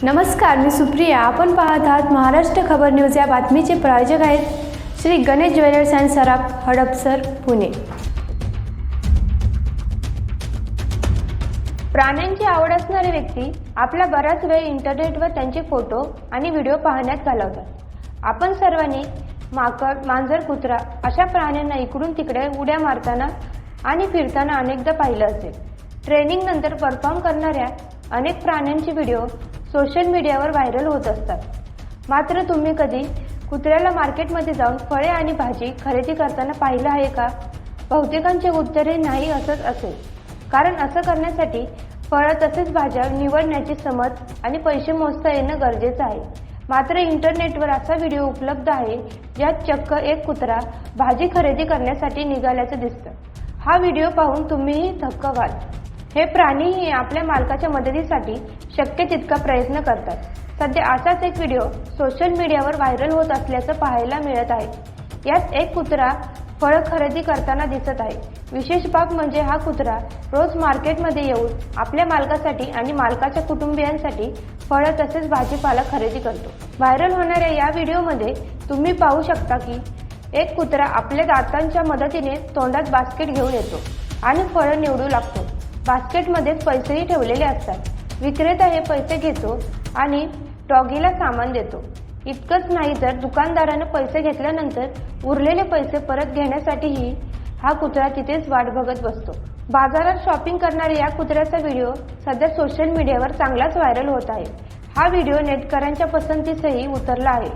नमस्कार, मी सुप्रिया. आपण पाहत आहात महाराष्ट्र खबर न्यूज. या बातमीचे प्रायोजक आहेत श्री गणेश ज्वेलर्स अँड सराफ, हडपसर, पुणे. प्राण्यांची आवड असणारे व्यक्ती आपला बराच वेळ इंटरनेटवर त्यांचे फोटो आणि व्हिडिओ पाहण्यात घालवतात. आपण सर्वांनी माकड, मांजर, कुत्रा अशा प्राण्यांना इकडून तिकडे उड्या मारताना आणि फिरताना अनेकदा पाहिलं असेल. ट्रेनिंग नंतर परफॉर्म करणाऱ्या अनेक प्राण्यांचे व्हिडिओ सोशल मीडियावर व्हायरल होत असतात. मात्र तुम्ही कधी कुत्र्याला मार्केटमध्ये जाऊन फळे आणि भाजी खरेदी करताना पाहिलं आहे का? बहुतेकांचे उत्तर हे नाही असंच असेल. कारण असं करण्यासाठी फळं तसेच भाज्या निवडण्याची समज आणि पैसे मोजता येणं गरजेचं आहे. मात्र इंटरनेटवर असा व्हिडिओ उपलब्ध आहे ज्यात चक्क एक कुत्रा भाजी खरेदी करण्यासाठी निघाल्याचं दिसतं. हा व्हिडिओ पाहून तुम्हीही थक्क व्हाल. हे प्राणीही आपल्या मालकाच्या मदतीसाठी शक्य तितका प्रयत्न करतात. सध्या असाच एक व्हिडिओ सोशल मीडियावर व्हायरल होत असल्याचं पाहायला मिळत आहे. यात एक कुत्रा फळं खरेदी करताना दिसत आहे. विशेष बाब म्हणजे हा कुत्रा रोज मार्केटमध्ये येऊन आपल्या मालकासाठी आणि मालकाच्या कुटुंबियांसाठी फळं तसेच भाजीपाला खरेदी करतो. व्हायरल होणाऱ्या या व्हिडिओमध्ये तुम्ही पाहू शकता की एक कुत्रा आपल्या दातांच्या मदतीने तोंडात बास्केट घेऊन येतो आणि फळं निवडू लागतो. बास्केटमध्येच पैसेही ठेवलेले असतात. विक्रेता हे पैसे घेतो आणि डॉगीला सामान देतो. इतकंच नाही तर दुकानदारानं पैसे घेतल्यानंतर उरलेले पैसे परत घेण्यासाठीही हा कुत्रा तिथेच वाट बघत बसतो. बाजारात शॉपिंग करणाऱ्या या कुत्र्याचा व्हिडिओ सध्या सोशल मीडियावर चांगलाच व्हायरल होत आहे. हा व्हिडिओ नेटकऱ्यांच्या पसंतीसही उतरला आहे.